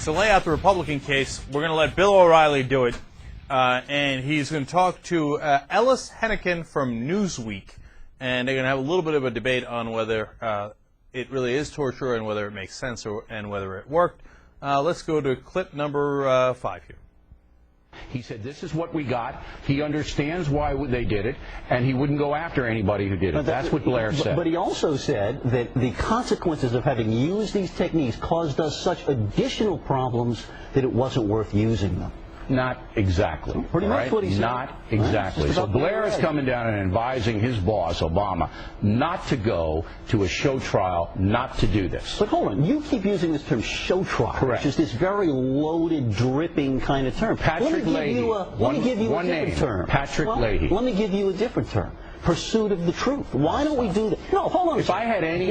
To lay out the Republican case, we're going to let Bill O'Reilly do it, and he's going to talk to Ellis Hennigan from Newsweek, and they're going to have a little bit of a debate on whether it really is torture and whether it makes sense and whether it worked. Let's go to clip number 5 here. He said, this is what we got. He understands why they did it, and he wouldn't go after anybody who did it. That's what Blair said. But he also said that the consequences of having used these techniques caused us such additional problems that it wasn't worth using them. Not exactly. Pretty much what he said. Not exactly. So Blair is coming down and advising his boss, Obama, not to go to a show trial, not to do this. But hold on, you keep using this term show trial, correct, which is this very loaded, dripping kind of term. Patrick Leahy. Let me give you a different term. Patrick Leahy. Let me give you a different term. Pursuit of the truth. Why don't we do that? No, hold on. If I had any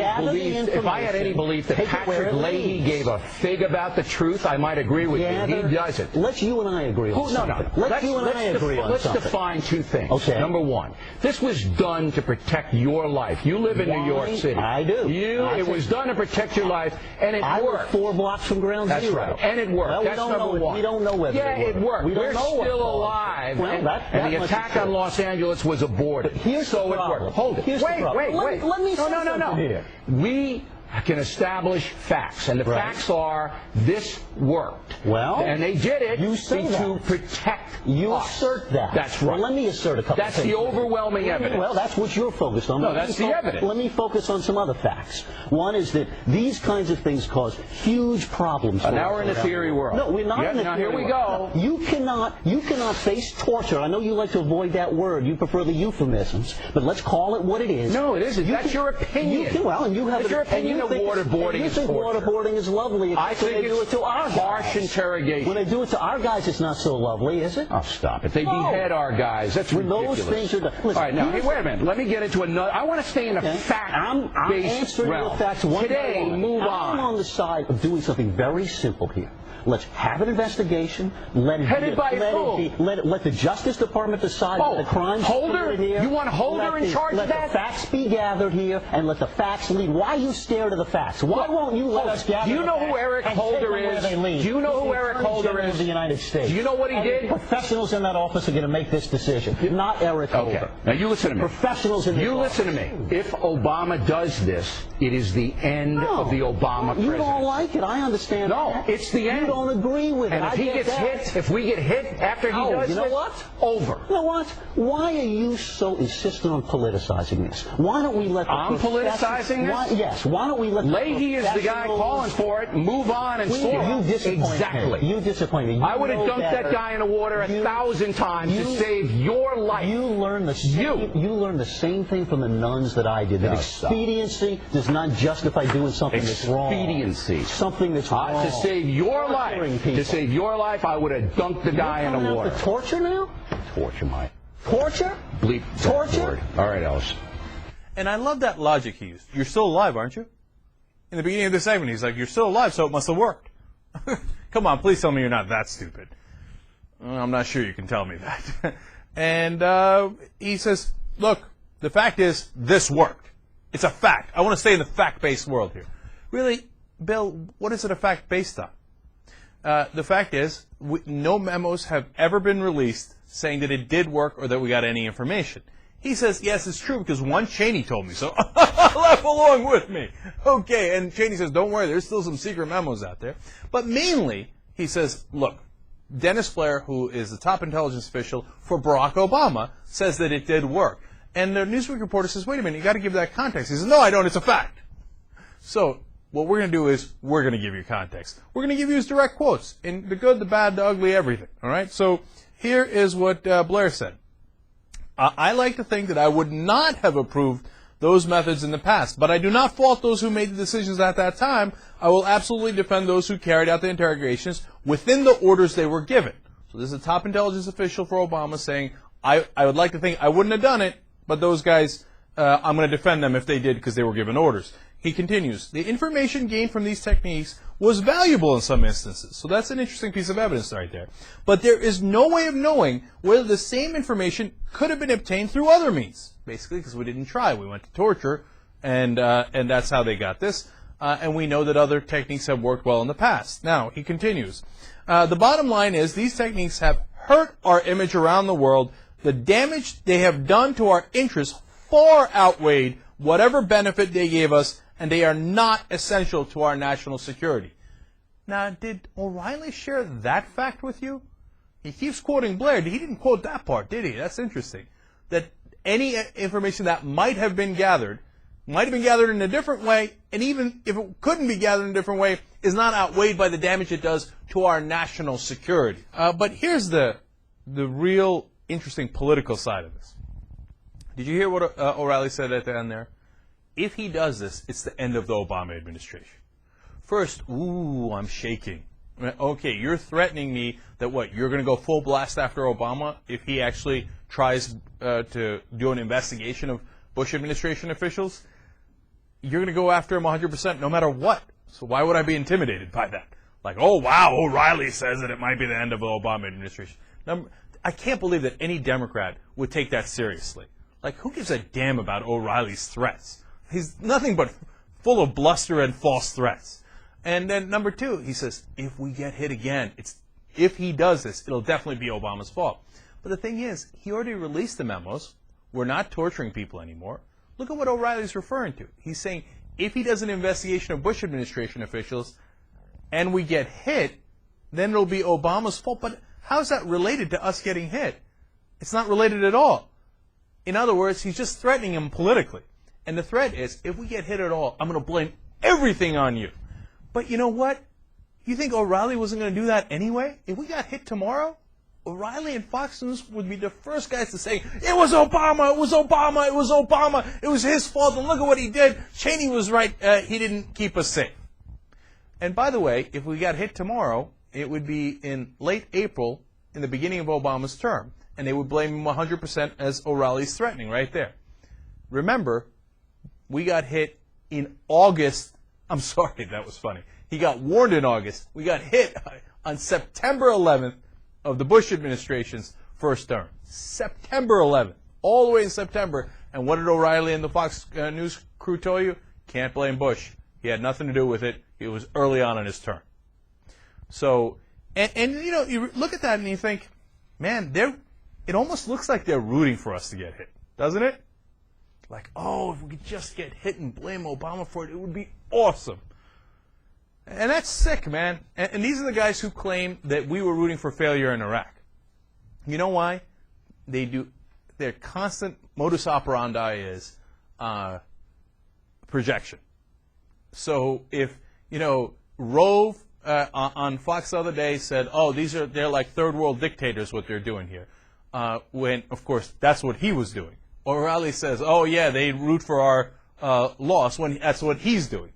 belief that Patrick Leahy gave a fig about the truth, I might agree with you. He doesn't. Let's you and I agree on something. Let's you and I agree on something. Let's define two things. Okay. Number one, this was done to protect your life. You live in New York City. I do. It was done to protect your life, and it worked. I live 4 blocks from ground zero. That's right. And it worked. Well, That's number one. We don't know whether it worked. We're still alive. Well, and the attack on Los Angeles was aborted. So it worked. Hold it. Wait. Let me say No. Here. We can establish facts, and the facts are this worked. Well, and they did it to protect you us. Assert that. That's right. Well, let me assert a couple That's things. the overwhelming evidence. Well, that's what you're focused on. No, that's the evidence. Let me focus on some other facts. One is that these kinds of things cause huge problems. Now we're in the theory world. No, we're not in the theory world. Now here we go. No, you cannot face torture. I know you like to avoid that word. You prefer the euphemisms, but let's call it what it is. No, it isn't. That's your opinion. And you have your opinion of waterboarding. You think waterboarding is lovely. I think when they do it to our harsh interrogation. When they do it to our guys, it's not so lovely, is it? Oh, stop it. They behead our guys. That's ridiculous. Those things are done. Listen, all right, now, wait a minute. Let me get into another. I want to stay in a fact-based realm. Today, move on. I'm on the side of doing something very simple here. Let's have an investigation. Let the Justice Department decide the crimes committed here. You want Holder in charge of that? Let the facts be gathered here, and let the facts lead. Why are you scared of the facts? Why won't you let us gather? Do you know who Eric Holder is? Do you know who Eric Holder is? The United States. Do you know what he did? Professionals in that office are going to make this decision, not Eric Holder. Okay. Now you listen to me. Professionals in You listen to me. If Obama does this, it is the end of the Obama presidency. You don't like it. I understand. No, it's the end. You don't agree with it. And if he gets hit, if we get hit after he does this, you know what? Over. You know what? Why are you so insistent on politicizing this? Why don't we let the I'm politicizing this? Yes. Why don't we let Leahy is the guy calling for it. Move on and sort You disappoint me. You disappoint me. I would have dunked that guy in the water 1,000 times to save your life. You learned the same thing from the nuns that I did. That expediency does not justify doing something that's wrong. Expediency. Something that's wrong. To save your life. To save your life, I would have dunked the guy in the water. The torture now? Torture, Mike. Torture? Bleep. Torture? All right, Ellis. And I love that logic he used. You're still alive, aren't you? In the beginning of the segment, he's like, you're still alive, so it must have worked. Come on, please tell me you're not that stupid. I'm not sure you can tell me that. And he says, look, the fact is, this worked. It's a fact. I want to stay in the fact-based world here. Really, Bill, what is it a fact based on? The fact is, no memos have ever been released saying that it did work or that we got any information. He says, yes, it's true because one, Cheney told me so. Laugh along with me. Okay, and Cheney says, don't worry, there's still some secret memos out there. But mainly, he says, look, Dennis Blair, who is the top intelligence official for Barack Obama, says that it did work. And the Newsweek reporter says, wait a minute, you got to give that context. He says, no, I don't, it's a fact. So what we're going to do is we're going to give you context. We're going to give you his direct quotes in the good, the bad, the ugly, everything. All right? So here is what Blair said. I like to think that I would not have approved those methods in the past, but I do not fault those who made the decisions at that time. I will absolutely defend those who carried out the interrogations within the orders they were given. So this is a top intelligence official for Obama saying, I would like to think I wouldn't have done it, but those guys, I'm going to defend them if they did because they were given orders. He continues, the information gained from these techniques was valuable in some instances. So that's an interesting piece of evidence right there. But there is no way of knowing whether the same information could have been obtained through other means. Basically, because we didn't try. We went to torture, and that's how they got this. and we know that other techniques have worked well in the past. Now, he continues. The bottom line is these techniques have hurt our image around the world. The damage they have done to our interests far outweighed whatever benefit they gave us, and they are not essential to our national security. Now, did O'Reilly share that fact with you? He keeps quoting Blair. He didn't quote that part, did he? That's interesting. That any information that might have been gathered in a different way, and even if it couldn't be gathered in a different way, is not outweighed by the damage it does to our national security. But here's the real interesting political side of this. Did you hear what O'Reilly said at the end there? If he does this, it's the end of the Obama administration. First, ooh, I'm shaking. Okay, you're threatening me that what, you're going to go full blast after Obama if he actually tries to do an investigation of Bush administration officials? You're going to go after him 100% no matter what. So why would I be intimidated by that? Like, oh, wow, O'Reilly says that it might be the end of the Obama administration. I can't believe that any Democrat would take that seriously. Like, who gives a damn about O'Reilly's threats? He's nothing but full of bluster and false threats. And then number two, he says, if we get hit again, if he does this, it'll definitely be Obama's fault. But the thing is, he already released the memos. We're not torturing people anymore. Look at what O'Reilly's referring to. He's saying if he does an investigation of Bush administration officials and we get hit, then it'll be Obama's fault. But how is that related to us getting hit? It's not related at all. In other words, he's just threatening him politically. And the threat is, if we get hit at all, I'm going to blame everything on you. But you know what? You think O'Reilly wasn't going to do that anyway? If we got hit tomorrow, O'Reilly and Fox News would be the first guys to say, it was Obama, it was Obama, it was Obama, it was his fault, and look at what he did. Cheney was right, he didn't keep us safe. And by the way, if we got hit tomorrow, it would be in late April, in the beginning of Obama's term. And they would blame him 100% as O'Reilly's threatening right there. Remember, we got hit in August. I'm sorry, that was funny. He got warned in August. We got hit on September 11th of the Bush administration's first term. September 11th. All the way in September. And what did O'Reilly and the Fox News crew tell you? Can't blame Bush. He had nothing to do with it. It was early on in his term. So, and you know, you look at that and you think, man, it almost looks like they're rooting for us to get hit, doesn't it? Like, oh, if we could just get hit and blame Obama for it, it would be awesome. And that's sick, man. And these are the guys who claim that we were rooting for failure in Iraq. You know why? Their constant modus operandi is projection. So if, you know, Rove on Fox the other day said, oh, they're like third world dictators, what they're doing here. When, of course, that's what he was doing. O'Reilly says, oh, yeah, they root for our loss when that's what he's doing.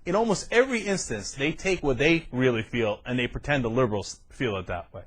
In almost every instance, they take what they really feel and they pretend the liberals feel it that way.